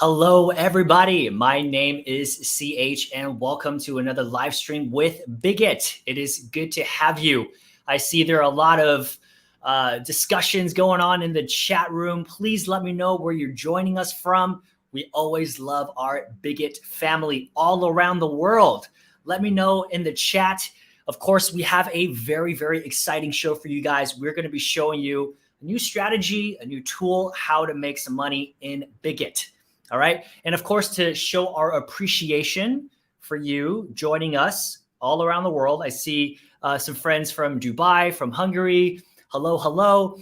Hello, everybody. My name is CH, and welcome to another live stream with Bitget. It is good to have you. I see there are a lot of discussions going on in the chat room. Please let me know where you're joining us from. We always love our Bitget family all around the world. Let me know in the chat. Of course, we have a very, very exciting show for you guys. We're going to be showing you a new strategy, a new tool, how to make some money in Bitget. All right. And of course, to show our appreciation for you joining us all around the world, I see some friends from Dubai, from Hungary. Hello, hello.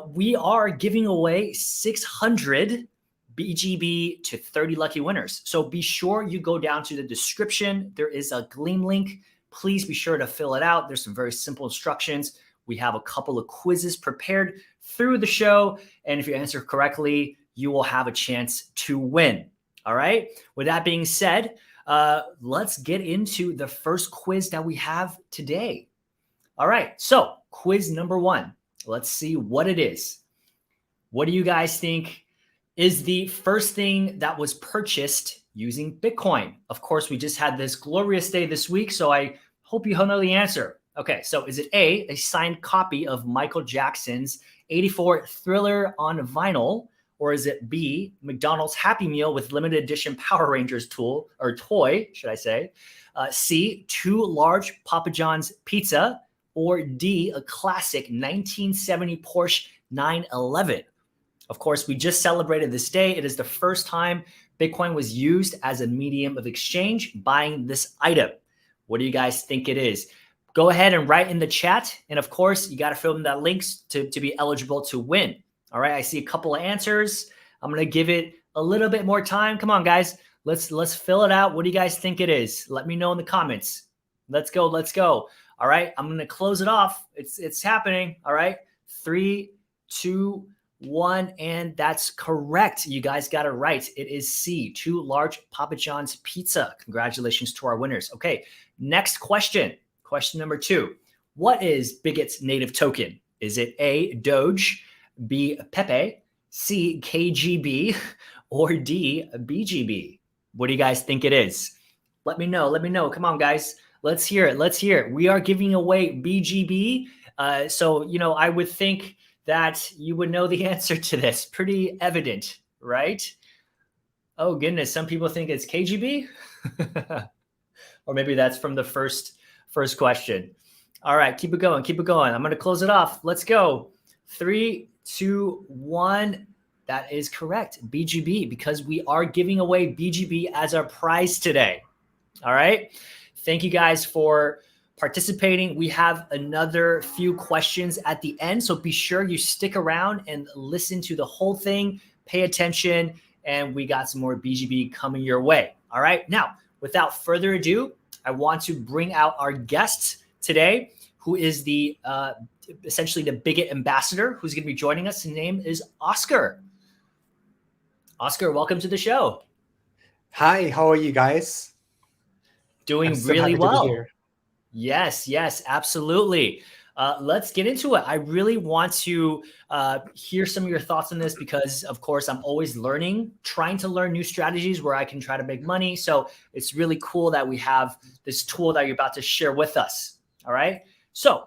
We are giving away 600 BGB to 30 lucky winners. So be sure you go down to the description. There is a Gleam link. Please be sure to fill it out. There's some very simple instructions. We have a couple of quizzes prepared through the show. And if you answer correctly, you will have a chance to win. All right. With that being said, let's get into the first quiz that we have today. All right. So quiz number one. Let's see what it is. What do you guys think is the first thing that was purchased using Bitcoin? Of course, we just had this glorious day this week, so I hope you know the answer. Okay, so is it A, signed copy of Michael Jackson's 84 Thriller on vinyl? Or is it B, McDonald's Happy Meal with limited edition Power Rangers toy, should I say? C, 2 large Papa John's pizza? Or D, a classic 1970 Porsche 911? Of course, we just celebrated this day. It is the first time Bitcoin was used as a medium of exchange buying this item. What do you guys think it is? Go ahead and write in the chat. And of course, you got to fill in that links to be eligible to win. All right, I see a couple of answers. I'm going to give it a little bit more time. Come on, guys. Let's fill it out. What do you guys think it is? Let me know in the comments. Let's go. Let's go. All right, I'm going to close it off. It's happening. All right, 3, 2, 1, and that's correct. You guys got it right. It is C, 2 large Papa John's pizza. Congratulations to our winners. Okay, next question. Question number 2. What is Bitget's native token? Is it A, Doge, B, Pepe, C, KGB, or D, BGB? What do you guys think it is? Let me know. Let me know. Come on, guys. Let's hear it. Let's hear it. We are giving away BGB. So, I would think that you would know the answer to this. Pretty evident, right? Oh, goodness. Some people think it's KGB. Or maybe that's from the first question. All right. Keep it going. Keep it going. I'm going to close it off. Let's go. 3, 2, 1. That is correct. BGB, because we are giving away BGB as our prize today. All right. Thank you guys for participating. We have another few questions at the end, so be sure you stick around and listen to the whole thing. Pay attention, and we got some more BGB coming your way. All right. Now, without further ado, I want to bring out our guest today, who is the essentially the Bitget Ambassador, who's going to be joining us. His name is Oscar. Oscar, welcome to the show. Hi, how are you guys? Doing really well. Yes, absolutely. Let's get into it. I really want to hear some of your thoughts on this because, of course, I'm always learning, trying to learn new strategies where I can try to make money. So it's really cool that we have this tool that you're about to share with us. All right. So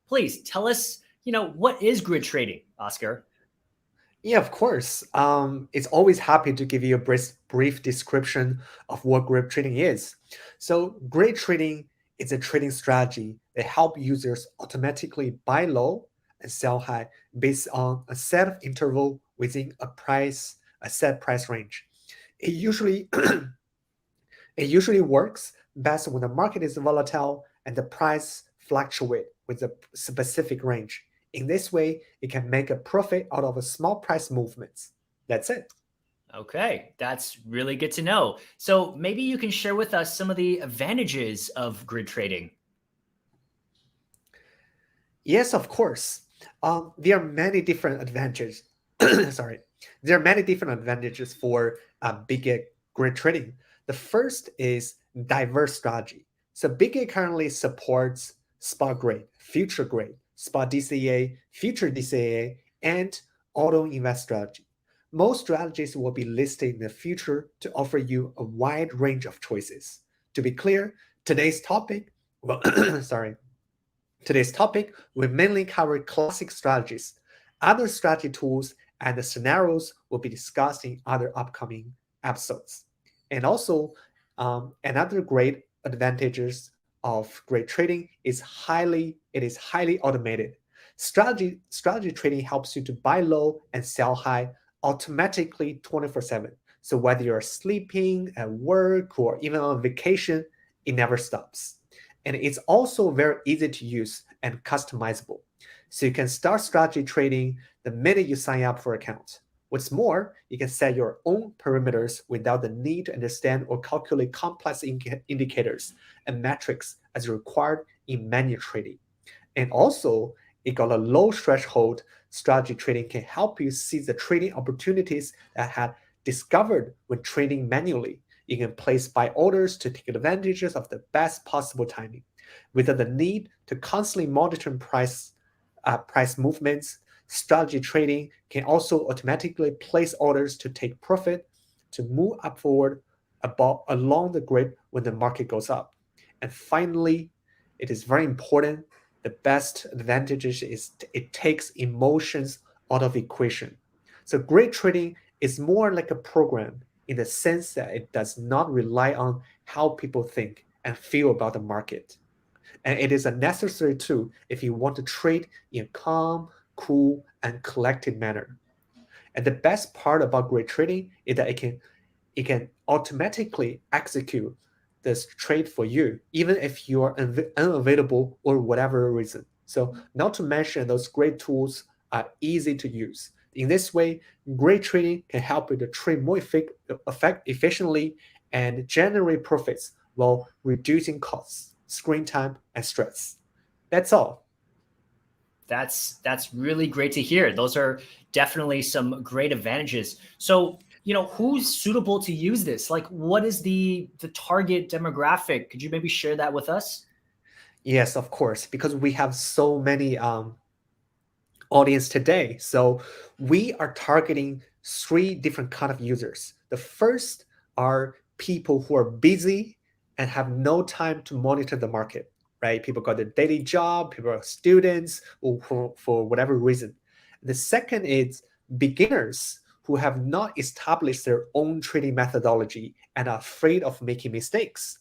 please tell us, what is grid trading, Oscar? Yeah, of course. It's always happy to give you a brief description of what grid trading is. So grid trading is a trading strategy that helps users automatically buy low and sell high based on a set of interval within a set price range. It usually works best when the market is volatile and the price fluctuates with a specific range. In this way, it can make a profit out of a small price movements. That's it. Okay, that's really good to know. So maybe you can share with us some of the advantages of grid trading. Yes, of course. There are many different advantages. Sorry. There are many different advantages for Bitget grid trading. The first is diverse strategy. So Bitget currently supports spot grade, future grade, spot DCA, future DCA, and auto invest strategy. Most strategies will be listed in the future to offer you a wide range of choices. To be clear, today's topic, well, sorry, today's topic will mainly cover classic strategies. Other strategy tools and the scenarios will be discussed in other upcoming episodes. And also, another great advantages of great trading is highly automated. Strategy trading helps you to buy low and sell high automatically 24/7. So whether you're sleeping, at work, or even on vacation, it never stops. And it's also very easy to use and customizable. So you can start strategy trading the minute you sign up for an account. What's more, you can set your own parameters without the need to understand or calculate complex indicators and metrics as required in manual trading. And also, it got a low threshold. Strategy trading can help you seize the trading opportunities that had discovered when trading manually. You can place buy orders to take advantages of the best possible timing without the need to constantly monitor price movements. Strategy trading can also automatically place orders to take profit to move up forward along the grid when the market goes up. And finally, it is very important. The best advantages is it takes emotions out of equation. So great trading is more like a program in the sense that it does not rely on how people think and feel about the market. And it is a necessary tool if you want to trade in a calm, cool, and collected manner. And the best part about great trading is that it can automatically execute this trade for you, even if you are unavailable or whatever reason. So, not to mention those great tools are easy to use. In this way, great trading can help you to trade more efficiently and generate profits while reducing costs, screen time, and stress. That's all. That's really great to hear. Those are definitely some great advantages. So, who's suitable to use this? Like, what is the target demographic? Could you maybe share that with us? Yes, of course, because we have so many audience today. So we are targeting three different kind of users. The first are people who are busy and have no time to monitor the market, right? People got their daily job, people are students, or for whatever reason. The second is beginners who have not established their own trading methodology and are afraid of making mistakes.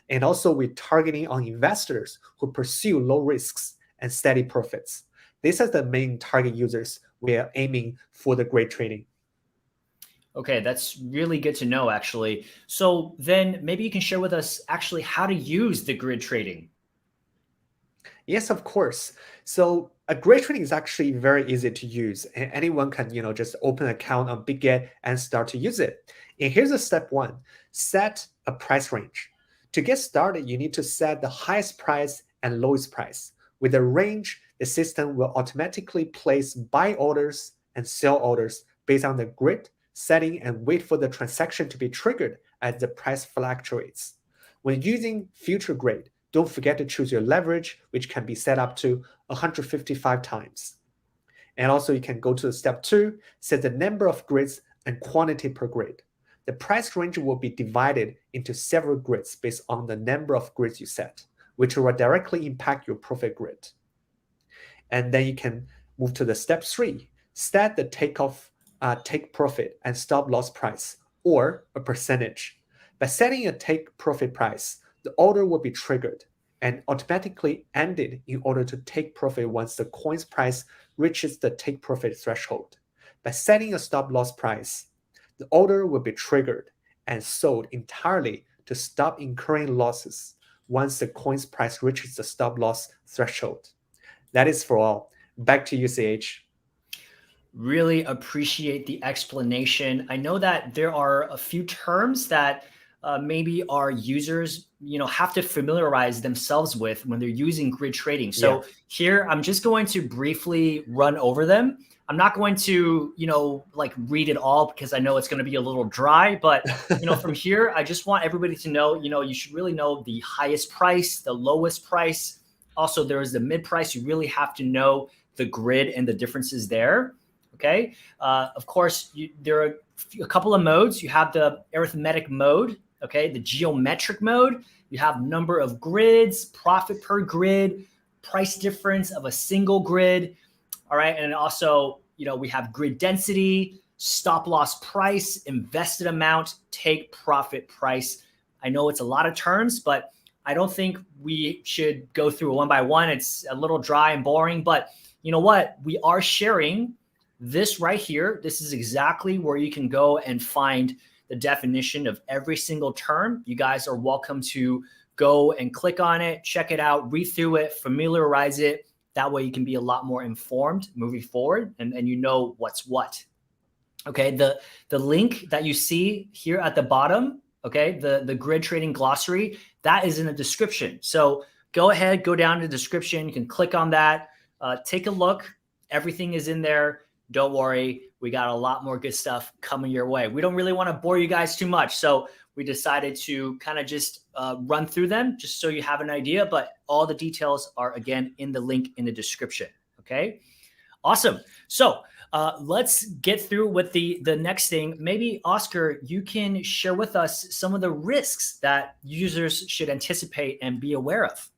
And also, we're targeting on investors who pursue low risks and steady profits. These are the main target users we are aiming for the great trading. Okay, that's really good to know, actually. So then maybe you can share with us actually how to use the grid trading. Yes, of course. So a grid trading is actually very easy to use, and anyone can, just open an account on Bitget and start to use it. And here's a step one: set a price range. To get started, you need to set the highest price and lowest price. With a range, the system will automatically place buy orders and sell orders based on the grid setting and wait for the transaction to be triggered as the price fluctuates. When using future grid, don't forget to choose your leverage, which can be set up to 155 times. And also you can go to step two, set the number of grids and quantity per grid. The price range will be divided into several grids based on the number of grids you set, which will directly impact your profit grid. And then you can move to the step three, set the take profit and stop loss price or a percentage. By setting a take profit price, the order will be triggered and automatically ended in order to take profit once the coin's price reaches the take profit threshold. By setting a stop loss price, the order will be triggered and sold entirely to stop incurring losses once the coin's price reaches the stop loss threshold. That is for all. Back to you, CH. Really appreciate the explanation. I know that there are a few terms that maybe our users, have to familiarize themselves with when they're using grid trading. Yeah. So here, I'm just going to briefly run over them. I'm not going to, like read it all because I know it's going to be a little dry. But from here, I just want everybody to know, you should really know the highest price, the lowest price. Also, there is the mid price. You really have to know the grid and the differences there. Okay. Of course, there are a couple of modes. You have the arithmetic mode, okay, the geometric mode. You have number of grids, profit per grid, price difference of a single grid. All right. And also, we have grid density, stop loss price, invested amount, take profit price. I know it's a lot of terms, but I don't think we should go through one by one. It's a little dry and boring, but you know what? We are sharing this right here. This is exactly where you can go and find the definition of every single term. You guys are welcome to go and click on it, check it out, read through it, familiarize it. That way you can be a lot more informed moving forward and you know what's what. Okay, the link that you see here at the bottom, okay, the grid trading glossary, that is in the description. So go ahead, go down to the description. You can click on that, take a look. Everything is in there. Don't worry, we got a lot more good stuff coming your way. We don't really want to bore you guys too much, so we decided to kind of just run through them just so you have an idea, but all the details are, again, in the link in the description, okay? Awesome. So let's get through with the next thing. Maybe, Oscar, you can share with us some of the risks that users should anticipate and be aware of.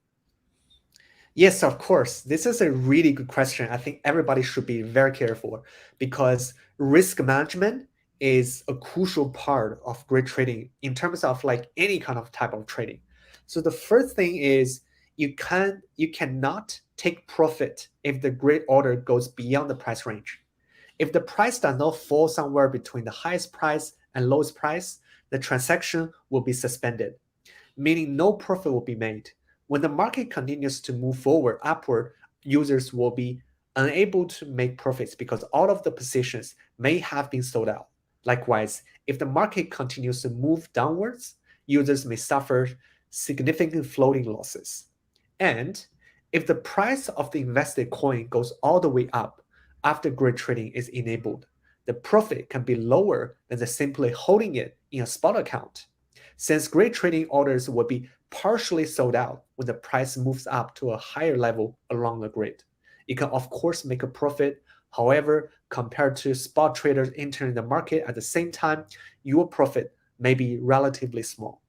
Yes, of course. This is a really good question. I think everybody should be very careful because risk management is a crucial part of grid trading in terms of like any kind of type of trading. So the first thing is you cannot take profit if the grid order goes beyond the price range. If the price does not fall somewhere between the highest price and lowest price, the transaction will be suspended, meaning no profit will be made. When the market continues to move forward upward, users will be unable to make profits because all of the positions may have been sold out. Likewise, if the market continues to move downwards, users may suffer significant floating losses. And if the price of the invested coin goes all the way up after grid trading is enabled, the profit can be lower than the simply holding it in a spot account. Since grid trading orders will be partially sold out when the price moves up to a higher level along the grid, you can of course make a profit. However, compared to spot traders entering the market at the same time, your profit may be relatively small.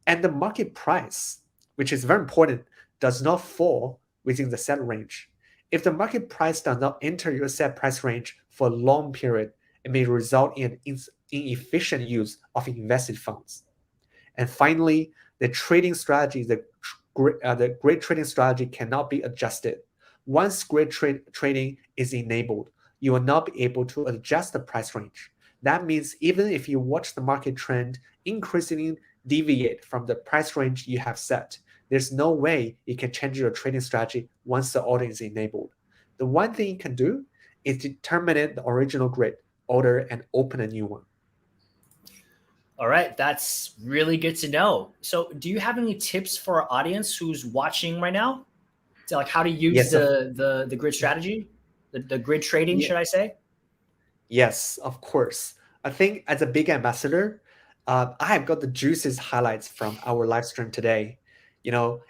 And the market price, which is very important, does not fall within the set range. If the market price does not enter your set price range for a long period, it may result in inefficient use of invested funds. And finally, the grid trading strategy cannot be adjusted. Once grid trading is enabled, you will not be able to adjust the price range. That means even if you watch the market trend increasingly deviate from the price range you have set, there's no way you can change your trading strategy once the order is enabled. The one thing you can do is terminate the original grid order and open a new one. All right, that's really good to know. So do you have any tips for our audience who's watching right now? To like how to use Yes, the grid strategy, the grid trading, yeah, should I say? yes, of course. I think as a big ambassador, I have got the juiciest highlights from our live stream today.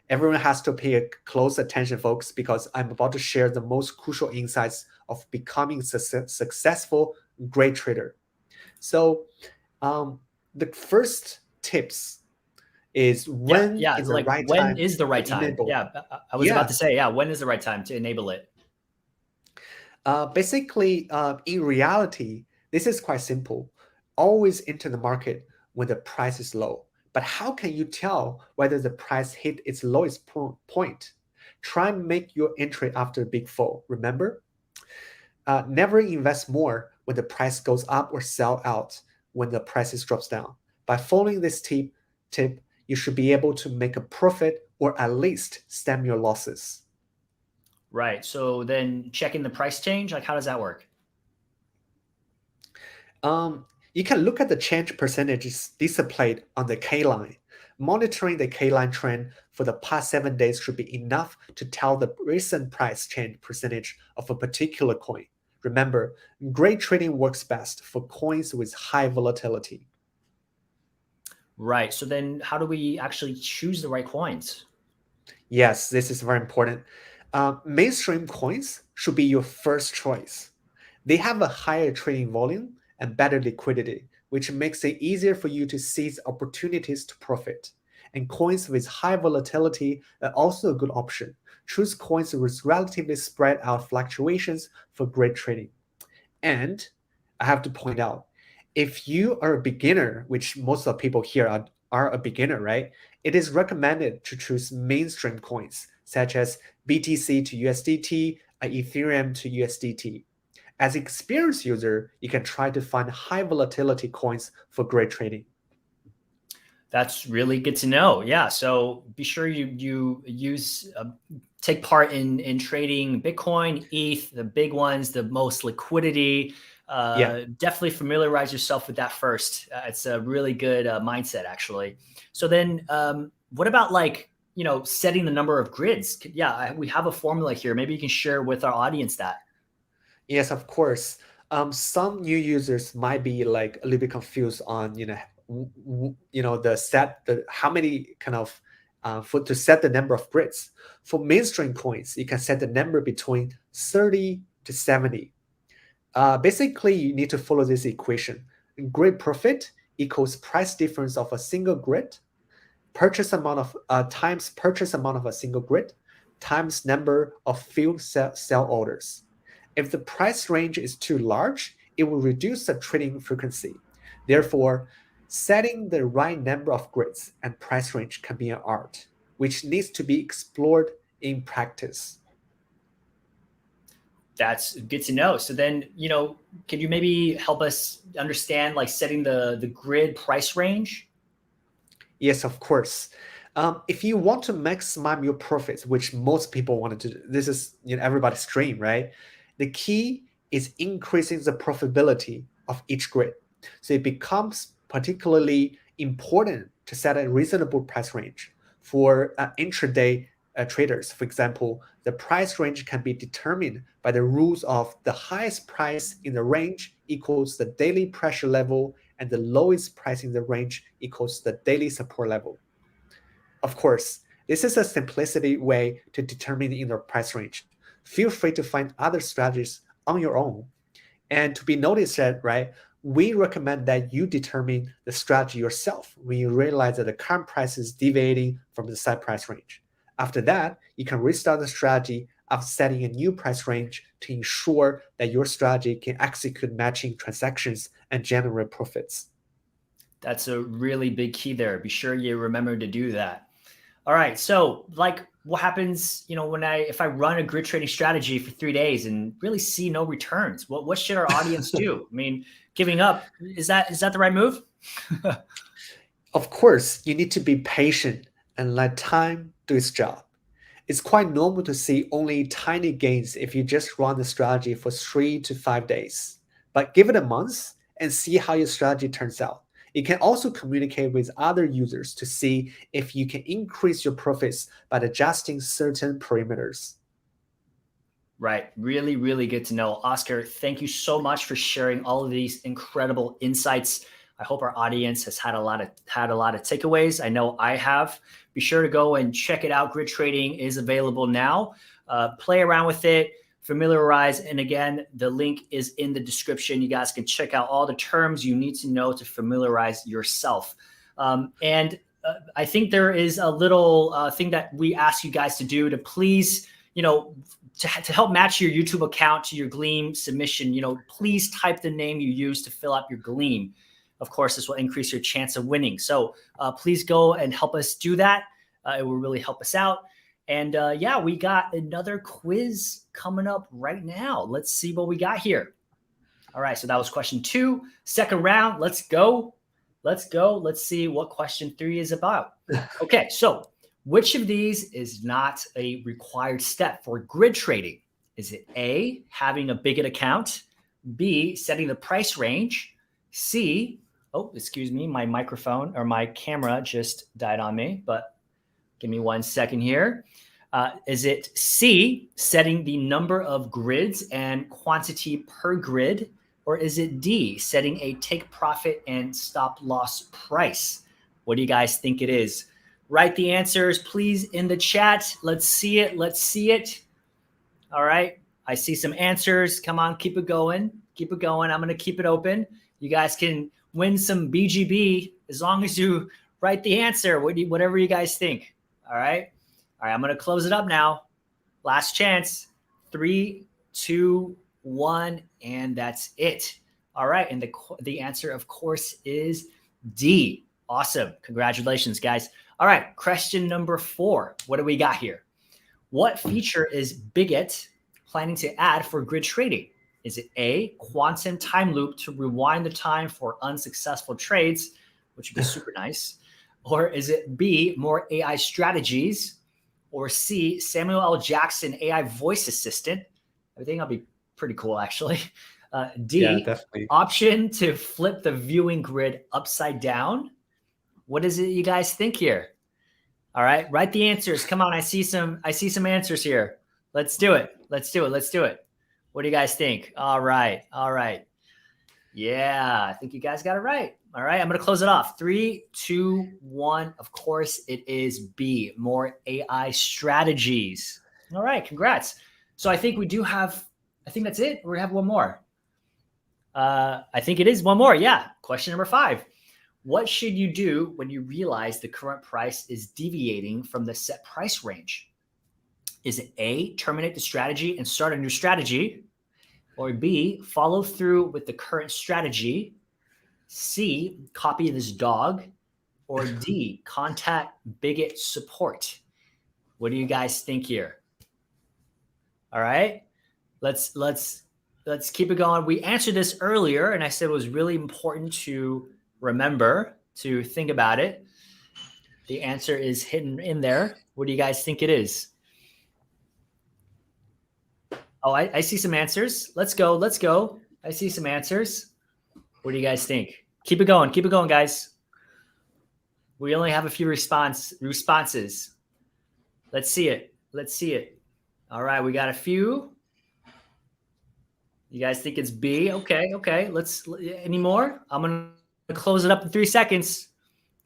Everyone has to pay close attention, folks, because I'm about to share the most crucial insights of becoming successful great trader. So, the first tips is Yeah, when yeah. is the Like right when time is the to right time? enable. Yeah, I was about Yeah, to say, yeah, when is the right time to enable it? basically, in reality, this is quite simple. Always enter the market when the price is low. But how can you tell whether the price hit its lowest point? Try and make your entry after a big fall. Remember, never invest more when the price goes up or sell out when the prices drops down. By following this tip, you should be able to make a profit or at least stem your losses. Right. So then checking the price change, like how does that work? You can look at the change percentages displayed on the K line. Monitoring the K line trend for the past 7 days should be enough to tell the recent price change percentage of a particular coin. Remember, great trading works best for coins with high volatility. Right. So then how do we actually choose the right coins? Yes, this is very important. Mainstream coins should be your first choice. They have a higher trading volume and better liquidity, which makes it easier for you to seize opportunities to profit. And coins with high volatility are also a good option. Choose coins with relatively spread out fluctuations for great trading. And I have to point out, if you are a beginner, which most of the people here are a beginner, right? It is recommended to choose mainstream coins such as BTC to USDT, Ethereum to USDT. As an experienced user, you can try to find high volatility coins for great trading. That's really good to know. Yeah. So be sure you use take part in trading Bitcoin, ETH, the big ones, the most liquidity. Yeah. Definitely familiarize yourself with that first. It's a really good mindset, actually. So then, what about like setting the number of grids? Yeah, we have a formula here. Maybe you can share with our audience that. Yes, of course. Some new users might be like a little bit confused on, the how many kind of for to set the number of grids. For mainstream coins, you can set the number between 30 to 70. Basically, you need to follow this equation. Grid profit equals price difference of a single grid, purchase amount of times purchase amount of a single grid, times number of filled sell orders. If the price range is too large, it will reduce the trading frequency. Therefore, setting the right number of grids and price range can be an art, which needs to be explored in practice. That's good to know. So then, can you maybe help us understand like setting the grid price range? Yes, of course. If you want to maximize your profits, which most people want to do, this is everybody's dream, right? The key is increasing the profitability of each grid. So it becomes particularly important to set a reasonable price range for intraday traders. For example, the price range can be determined by the rules of the highest price in the range equals the daily pressure level, and the lowest price in the range equals the daily support level. Of course, this is a simplicity way to determine the inner price range. Feel free to find other strategies on your own. And to be noticed that, right, we recommend that you determine the strategy yourself when you realize that the current price is deviating from the set price range. After that, you can restart the strategy of setting a new price range to ensure that your strategy can execute matching transactions and generate profits. That's a really big key there. Be sure you remember to do that. All right. So, like, what happens, when if I run a grid trading strategy for 3 days and really see no returns? What should our audience do? I mean, giving up, is that the right move? Of course, you need to be patient and let time do its job. It's quite normal to see only tiny gains if you just run the strategy for 3 to 5 days. But give it a month and see how your strategy turns out. You can also communicate with other users to see if you can increase your profits by adjusting certain parameters. Right. Really, really good to know. Oscar, thank you so much for sharing all of these incredible insights. I hope our audience has had a lot of takeaways. I know I have. Be sure to go and check it out. Grid trading is available now. Play around with it, familiarize. And again, the link is in the description. You guys can check out all the terms you need to know to familiarize yourself. And I think there is a little thing that we ask you guys to do to please, to help match your YouTube account to your Gleam submission, please type the name you use to fill out your Gleam. Of course, this will increase your chance of winning. So please go and help us do that. It will really help us out. And yeah, we got another quiz coming up right now. Let's see what we got here. All right, so that was question 2. Second round, let's go. Let's go. Let's see what question 3 is about. Okay, so which of these is not a required step for grid trading? Is it A, having a Bitget account, B, setting the price range, C, oh, excuse me, my microphone or my camera just died on me, but give me 1 second here. Is it C, setting the number of grids and quantity per grid, or is it D, setting a take profit and stop loss price? What do you guys think it is? Write the answers, please, in the chat. Let's see it. Let's see it. All right. I see some answers. Come on, keep it going. Keep it going. I'm going to keep it open. You guys can win some BGB as long as you write the answer, whatever you guys think. All right. All right. I'm going to close it up now. Last chance. 3, 2, 1, and that's it. All right. And the answer, of course, is D. Awesome. Congratulations, guys. All right. Question number 4. What do we got here? What feature is Bitget planning to add for grid trading? Is it A, quantum time loop to rewind the time for unsuccessful trades, which would be super nice? Or is it B, more AI strategies? Or C, Samuel L. Jackson AI voice assistant? I think that'll be pretty cool, actually. D, Yeah, definitely. option to flip the viewing grid upside down. What is it you guys think here? All right, write the answers. Come on, I see some answers here. Let's do it. Let's do it. Let's do it. What do you guys think? All right. All right. Yeah, I think you guys got it right. All right, I'm going to close it off. 3, 2, 1. Of course, it is B, more AI strategies. All right, congrats. So I think we do have, I think that's it. We have one more. I think it is one more. Yeah. Question number 5. What should you do when you realize the current price is deviating from the set price range? Is it A, terminate the strategy and start a new strategy? Or B, follow through with the current strategy? C, copy this dog? Or D, contact Bitget support? What do you guys think here? All right, let's keep it going. We answered this earlier, and I said it was really important to remember to think about it. The answer is hidden in there. What do you guys think it is? Oh, I see some answers. Let's go. Let's go. I see some answers. What do you guys think? Keep it going. Keep it going, guys. We only have a few responses. Let's see it. Let's see it. All right, we got a few. You guys think it's B? Okay, okay. Let's, any more? I'm going to close it up in 3 seconds.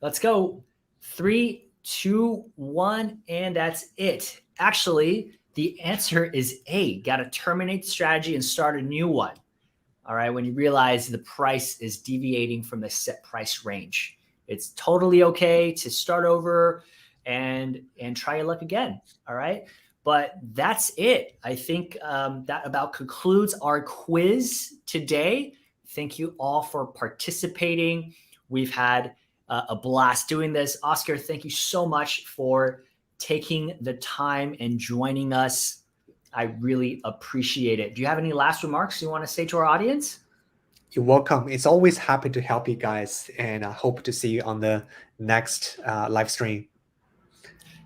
Let's go. 3, 2, 1, and that's it. Actually, the answer is A. Got to terminate the strategy and start a new one. All right, when you realize the price is deviating from the set price range, it's totally okay to start over and try your luck again. All right, but that's it. I think that about concludes our quiz today. Thank you all for participating. We've had a blast doing this. Oscar, thank you so much for taking the time and joining us. I really appreciate it. Do you have any last remarks you want to say to our audience? You're welcome. It's always happy to help you guys, and I hope to see you on the next live stream.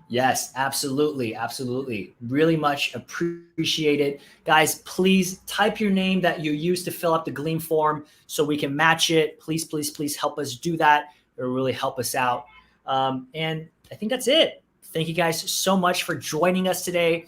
Yes, absolutely. Absolutely. Really much appreciate it. Guys, please type your name that you used to fill up the Gleam form so we can match it. Please, please, please help us do that. It will really help us out. And I think that's it. Thank you guys so much for joining us today.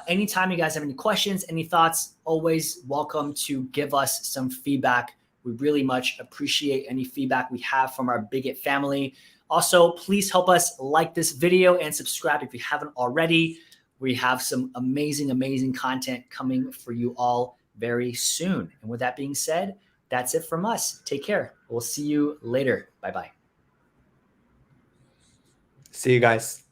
Anytime you guys have any questions, any thoughts, always welcome to give us some feedback. We really much appreciate any feedback we have from our Bitget family. Also, please help us like this video and subscribe if you haven't already. We have some amazing, amazing content coming for you all very soon. And with that being said, that's it from us. Take care. We'll see you later. Bye-bye. See you guys.